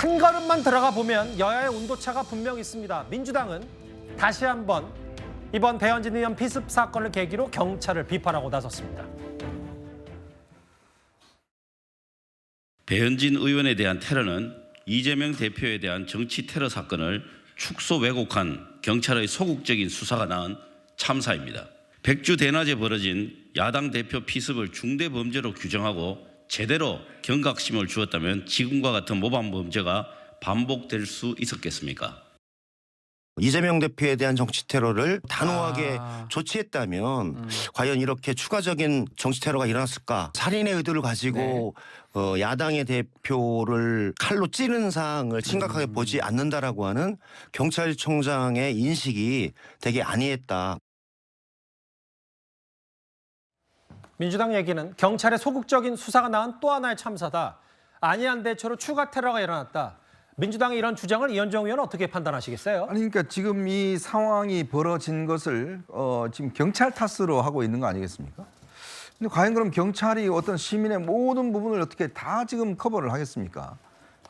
한 걸음만 들어가 보면 여야의 온도차가 분명 있습니다. 민주당은 다시 한번 이번 배현진 의원 피습 사건을 계기로 경찰을 비판하고 나섰습니다. 배현진 의원에 대한 테러는 이재명 대표에 대한 정치 테러 사건을 축소 왜곡한 경찰의 소극적인 수사가 낳은 참사입니다. 백주 대낮에 벌어진 야당 대표 피습을 중대 범죄로 규정하고 제대로 경각심을 주었다면 지금과 같은 모방 범죄가 반복될 수 있었겠습니까? 이재명 대표에 대한 정치 테러를 단호하게 조치했다면 과연 이렇게 추가적인 정치 테러가 일어났을까? 살인의 의도를 가지고 야당의 대표를 칼로 찌르는 사항을 심각하게 보지 않는다라고 하는 경찰청장의 인식이 되게 안이했다. 민주당 얘기는 경찰의 소극적인 수사가 낳은 또 하나의 참사다. 안이한 대처로 추가 테러가 일어났다. 민주당의 이런 주장을 이현정 의원은 어떻게 판단하시겠어요? 아니 그러니까 지금 이 상황이 벌어진 것을 지금 경찰 탓으로 하고 있는 거 아니겠습니까? 근데 과연 그럼 경찰이 어떤 시민의 모든 부분을 어떻게 다 지금 커버를 하겠습니까?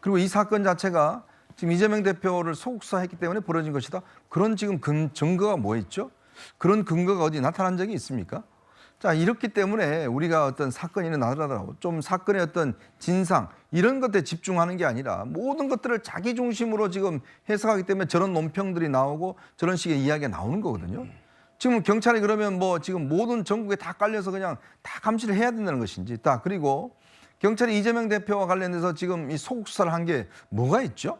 그리고 이 사건 자체가 지금 이재명 대표를 소극사했기 때문에 벌어진 것이다. 그런 지금 증거가 뭐 있죠? 그런 근거가 어디 나타난 적이 있습니까? 자, 이렇기 때문에 우리가 어떤 사건이 일어나더라도 좀 사건의 어떤 진상 이런 것들에 집중하는 게 아니라 모든 것들을 자기 중심으로 지금 해석하기 때문에 저런 논평들이 나오고 저런 식의 이야기가 나오는 거거든요. 지금 경찰이 그러면 뭐 지금 모든 전국에 다 깔려서 그냥 다 감시를 해야 된다는 것인지. 그리고 경찰이 이재명 대표와 관련해서 지금 이 소극 수사를 한 게 뭐가 있죠?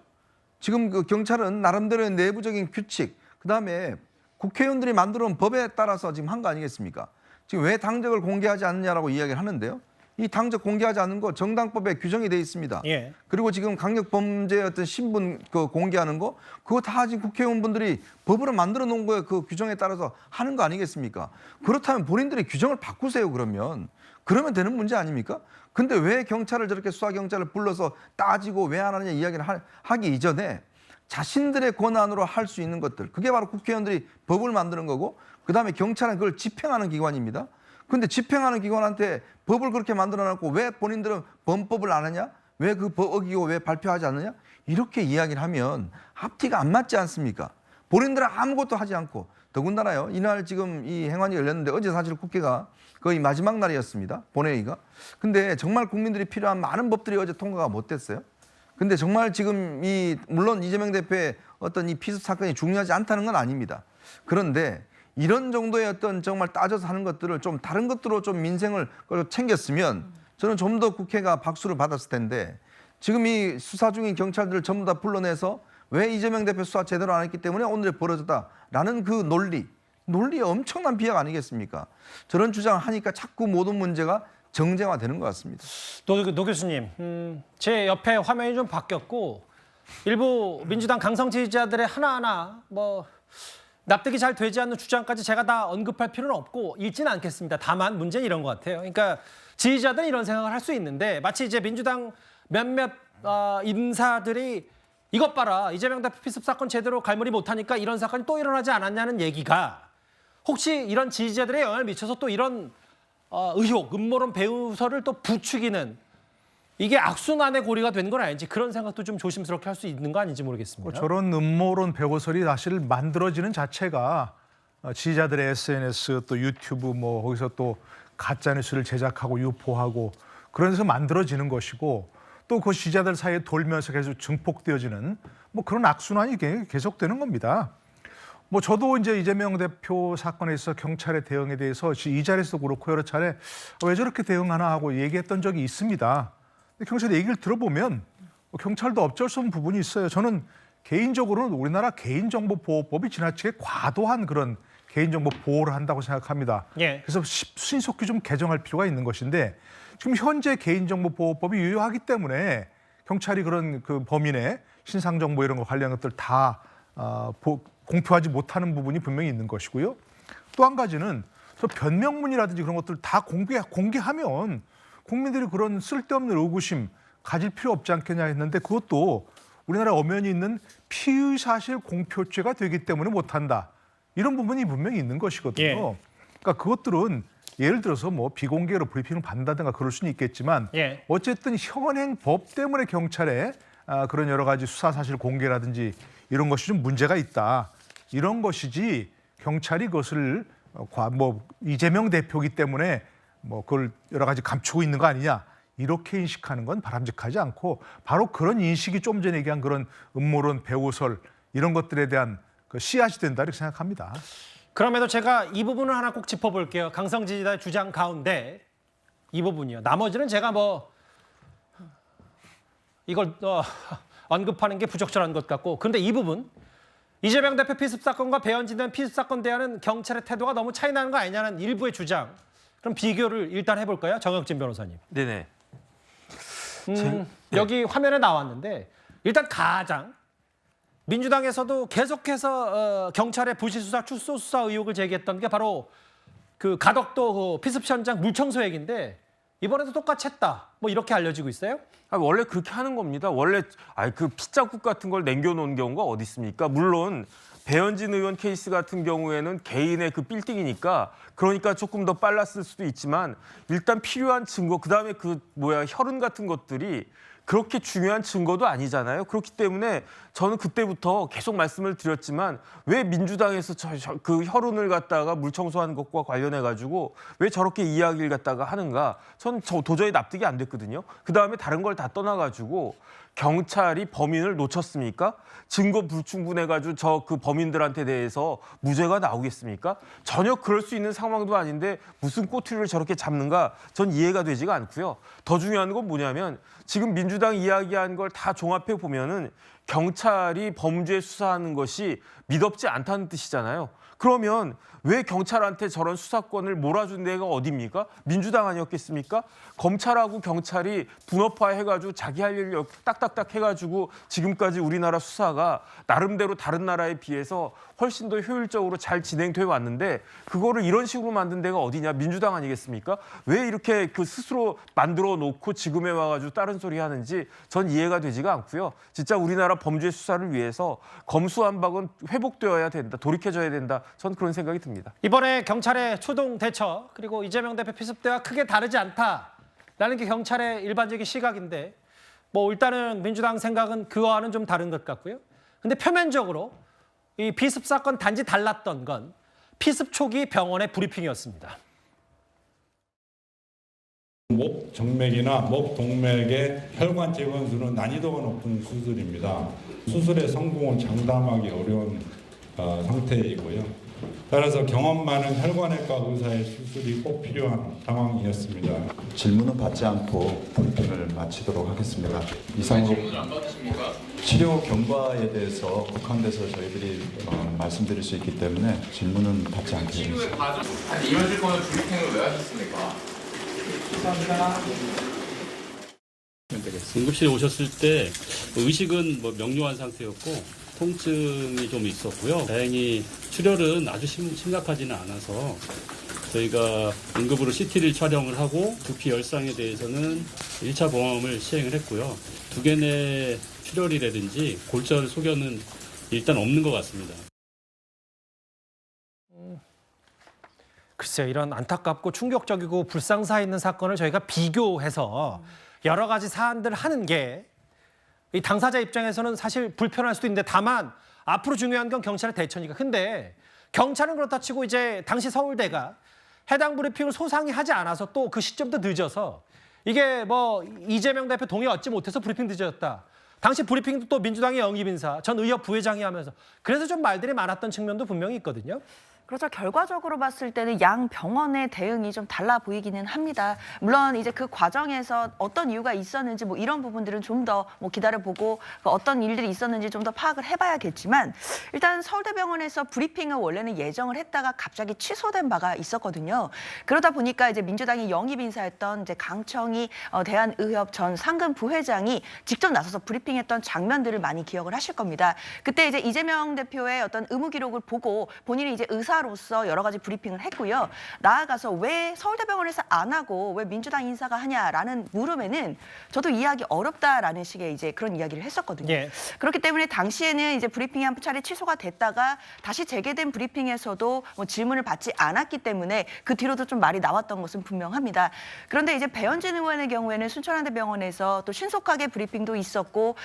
지금 그 경찰은 나름대로의 내부적인 규칙, 그다음에 국회의원들이 만들어 온 법에 따라서 지금 한 거 아니겠습니까? 지금 왜 당적을 공개하지 않느냐라고 이야기를 하는데요. 이 당적 공개하지 않는 거 정당법에 규정이 돼 있습니다. 예. 그리고 지금 강력범죄 어떤 신분 공개하는 거 그거 다 지금 국회의원분들이 법으로 만들어 놓은 거에 그 규정에 따라서 하는 거 아니겠습니까? 그렇다면 본인들이 규정을 바꾸세요. 그러면 되는 문제 아닙니까? 근데 왜 경찰을 저렇게 수사경찰을 불러서 따지고 왜 안 하느냐 이야기를 하기 이전에 자신들의 권한으로 할 수 있는 것들, 그게 바로 국회의원들이 법을 만드는 거고, 그다음에 경찰은 그걸 집행하는 기관입니다. 근데 집행하는 기관한테 법을 그렇게 만들어놨고 왜 본인들은 범법을 안 하냐? 왜 그 법 어기고 왜 발표하지 않느냐? 이렇게 이야기를 하면 앞뒤가 안 맞지 않습니까? 본인들은 아무것도 하지 않고, 더군다나요, 이날 지금 이 행안위 열렸는데 어제 사실 국회가 거의 마지막 날이었습니다. 본회의가. 근데 정말 국민들이 필요한 많은 법들이 어제 통과가 못 됐어요. 근데 정말 지금 물론 이재명 대표의 어떤 이 피습 사건이 중요하지 않다는 건 아닙니다. 그런데 이런 정도의 어떤 정말 따져서 하는 것들을 좀 다른 것들로 좀 민생을 챙겼으면 저는 좀 더 국회가 박수를 받았을 텐데 지금 이 수사 중인 경찰들을 전부 다 불러내서 왜 이재명 대표 수사 제대로 안 했기 때문에 오늘 벌어졌다라는 그 논리에 엄청난 비약 아니겠습니까? 저런 주장을 하니까 자꾸 모든 문제가 정쟁화되는 것 같습니다. 노 교수님, 제 옆에 화면이 좀 바뀌었고 일부 민주당 강성 지지자들의 하나하나 납득이 잘 되지 않는 주장까지 제가 다 언급할 필요는 없고 읽지는 않겠습니다. 다만 문제는 이런 것 같아요. 그러니까 지지자들은 이런 생각을 할 수 있는데 마치 이제 민주당 몇몇 인사들이 이것 봐라, 이재명 대표 피습 사건 제대로 갈무리 못하니까 이런 사건이 또 일어나지 않았냐는 얘기가 혹시 이런 지지자들의 영향을 미쳐서 또 이런 의혹, 음모론 배우설을 또 부추기는 이게 악순환의 고리가 된 건 아닌지 그런 생각도 좀 조심스럽게 할 수 있는 거 아닌지 모르겠습니다. 저런 음모론 배우설이 사실 만들어지는 자체가 지지자들의 SNS 또 유튜브 거기서 또 가짜뉴스를 제작하고 유포하고 그런 데서 만들어지는 것이고 또 그 지지자들 사이에 돌면서 계속 증폭되어지는 그런 악순환이 계속되는 겁니다. 저도 이제 이재명 대표 사건에 있어 경찰의 대응에 대해서 이 자리에서도 그렇고 여러 차례 왜 저렇게 대응하나 하고 얘기했던 적이 있습니다. 경찰 얘기를 들어보면 경찰도 어쩔 수 없는 부분이 있어요. 저는 개인적으로는 우리나라 개인정보보호법이 지나치게 과도한 그런 개인정보 보호를 한다고 생각합니다. 예. 그래서 신속히 좀 개정할 필요가 있는 것인데 지금 현재 개인정보보호법이 유효하기 때문에 경찰이 그런 그 범인의 신상정보 이런 거 관련 것들 다 공표하지 못하는 부분이 분명히 있는 것이고요. 또 한 가지는 변명문이라든지 그런 것들 다 공개하면 국민들이 그런 쓸데없는 의구심 가질 필요 없지 않겠냐 했는데 그것도 우리나라 엄연히 있는 피의사실 공표죄가 되기 때문에 못한다. 이런 부분이 분명히 있는 것이거든요. 예. 그러니까 그것들은 예를 들어서 비공개로 브리핑을 받는다든가 그럴 수는 있겠지만 어쨌든 현행 법 때문에 경찰에 그런 여러 가지 수사 사실 공개라든지 이런 것이 좀 문제가 있다. 이런 것이지 경찰이 그것을 뭐 이재명 대표기 때문에 뭐 그걸 여러 가지 감추고 있는 거 아니냐. 이렇게 인식하는 건 바람직하지 않고 바로 그런 인식이 좀 전에 얘기한 그런 음모론, 배우설 이런 것들에 대한 그 씨앗이 된다 이렇게 생각합니다. 그럼에도 제가 이 부분을 하나 꼭 짚어볼게요. 강성 지지자의 주장 가운데 이 부분이요. 나머지는 제가 뭐 이걸 언급하는 게 부적절한 것 같고, 그런데 이 부분 이재명 대표 피습 사건과 배현진 된 피습 사건 대하는 경찰의 태도가 너무 차이 나는 거 아니냐는 일부의 주장. 그럼 비교를 일단 해볼까요, 정혁진 변호사님? 네네. 여기 화면에 나왔는데 일단 가장 민주당에서도 계속해서 경찰의 부실 수사, 출소 수사 의혹을 제기했던 게 바로 그 가덕도 피습 현장 물청소 얘기인데 이번에도 똑같이 했다. 뭐 이렇게 알려지고 있어요? 원래 그렇게 하는 겁니다. 원래 그 피자국 같은 걸 남겨놓은 경우가 어디 있습니까? 물론 배현진 의원 케이스 같은 경우에는 개인의 그 빌딩이니까 그러니까 조금 더 빨랐을 수도 있지만 일단 필요한 증거, 그다음에 혈흔 같은 것들이 그렇게 중요한 증거도 아니잖아요. 그렇기 때문에 저는 그때부터 계속 말씀을 드렸지만 왜 민주당에서 그 혈흔을 갖다가 물청소하는 것과 관련해 가지고 왜 저렇게 이야기를 갖다가 하는가? 전 도저히 납득이 안 됐거든요. 그다음에 다른 걸 다 떠나 가지고 경찰이 범인을 놓쳤습니까? 증거 불충분해 가지고 그 범인들한테 대해서 무죄가 나오겠습니까? 전혀 그럴 수 있는 상황도 아닌데 무슨 꼬투리를 저렇게 잡는가? 전 이해가 되지가 않고요. 더 중요한 건 뭐냐면 지금 민주당 이야기한 걸 다 종합해 보면은 경찰이 범죄 수사하는 것이 미덥지 않다는 뜻이잖아요. 그러면 왜 경찰한테 저런 수사권을 몰아준 데가 어디입니까? 민주당 아니었겠습니까? 검찰하고 경찰이 분업화해가지고 자기 할 일 딱딱딱 해가지고 지금까지 우리나라 수사가 나름대로 다른 나라에 비해서 훨씬 더 효율적으로 잘 진행돼 왔는데 그거를 이런 식으로 만든 데가 어디냐? 민주당 아니겠습니까? 왜 이렇게 그 스스로 만들어 놓고 지금에 와가지고 다른 소리 하는지 전 이해가 되지가 않고요. 진짜 우리나라 범죄 수사를 위해서 검수완박은 회복되어야 된다, 돌이켜져야 된다. 전 그런 생각이 듭니다. 이번에 경찰의 초동 대처 그리고 이재명 대표 피습 때와 크게 다르지 않다라는 게 경찰의 일반적인 시각인데 뭐 일단은 민주당 생각은 그와는 좀 다른 것 같고요. 근데 표면적으로 이 피습 사건 단지 달랐던 건 피습 초기 병원의 브리핑이었습니다. 목 정맥이나 목 동맥의 혈관 재건수는 난이도가 높은 수술입니다. 수술의 성공은 장담하기 어려운 상태이고요. 따라서 경험 많은 혈관외과 의사의 수술이 꼭 필요한 상황이었습니다. 질문은 받지 않고 브리핑을 마치도록 하겠습니다. 이상으로 치료 경과에 대해서 국한돼서 저희들이 말씀드릴 수 있기 때문에 질문은 받지 않겠습니다. 아니 이러실 거면 브리핑을 왜 하셨습니까? 응급실에 오셨을 때 의식은 뭐 명료한 상태였고 통증이 좀 있었고요. 다행히 출혈은 아주 심각하지는 않아서 저희가 응급으로 CT를 촬영을 하고 두피 열상에 대해서는 1차 봉합을 시행을 했고요. 두개내 출혈이라든지 골절 소견은 일단 없는 것 같습니다. 글쎄요, 이런 안타깝고 충격적이고 불상사 있는 사건을 저희가 비교해서 여러 가지 사안들을 하는 게 이 당사자 입장에서는 사실 불편할 수도 있는데 다만 앞으로 중요한 건 경찰의 대처니까. 근데 경찰은 그렇다 치고 이제 당시 서울대가 해당 브리핑을 소상히 하지 않아서 또 그 시점도 늦어서 이게 뭐 이재명 대표 동의 얻지 못해서 브리핑 늦어졌다. 당시 브리핑도 또 민주당의 영입인사 전 의협 부회장이 하면서 그래서 좀 말들이 많았던 측면도 분명히 있거든요. 그렇죠. 결과적으로 봤을 때는 양 병원의 대응이 좀 달라 보이기는 합니다. 물론 이제 그 과정에서 어떤 이유가 있었는지 뭐 이런 부분들은 좀 더 뭐 기다려보고 어떤 일들이 있었는지 좀 더 파악을 해봐야겠지만 일단 서울대병원에서 브리핑을 원래는 예정을 했다가 갑자기 취소된 바가 있었거든요. 그러다 보니까 이제 민주당이 영입 인사였던 이제 강청희 대한의협 전 상근 부회장이 직접 나서서 브리핑했던 장면들을 많이 기억을 하실 겁니다. 그때 이제 이재명 대표의 어떤 의무 기록을 보고 본인이 이제 의사 인사로서 여러 가지 브리핑을 했고요. 나아가서 왜 서울대병원에서 안 하고 왜 민주당 인사가 하냐라는 물음에는 저도 이해하기 어렵다라는 식의 이제 그런 이야기를 했었거든요. 예. 그렇기 때문에 당시에는 이제 브리핑이 한 차례 취소가 됐다가 다시 재개된 브리핑에서도 뭐 질문을 받지 않았기 때문에 그 뒤로도 좀 말이 나왔던 것은 분명합니다. 그런데 이제 배현진 의원의 경우에는 순천한대병원에서 또 신속하게 브리핑도 있었고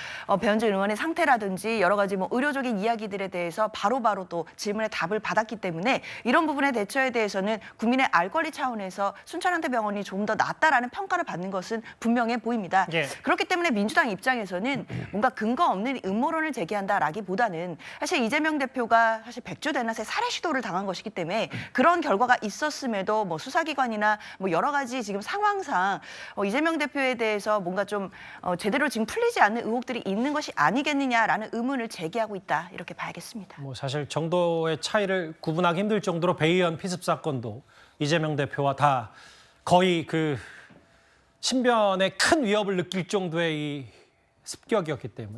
배현진 의원의 상태라든지 여러 가지 뭐 의료적인 이야기들에 대해서 바로바로 또 질문에 답을 받았기 때문에 이런 부분의 대처에 대해서는 국민의 알 권리 차원에서 순천한대병원이 조금 더 낫다라는 평가를 받는 것은 분명해 보입니다. 예. 그렇기 때문에 민주당 입장에서는 뭔가 근거 없는 음모론을 제기한다라기보다는 사실 이재명 대표가 사실 백주 대낮에 살해 시도를 당한 것이기 때문에 그런 결과가 있었음에도 뭐 수사기관이나 뭐 여러 가지 지금 상황상 이재명 대표에 대해서 뭔가 좀 제대로 지금 풀리지 않는 의혹들이 있는 것이 아니겠느냐라는 의문을 제기하고 있다 이렇게 봐야겠습니다. 뭐 사실 정도의 차이를 구분하기 힘들 정도로 배 의원 피습 사건도 이재명 대표와 다 거의 그 신변에 큰 위협을 느낄 정도의 이 습격이었기 때문에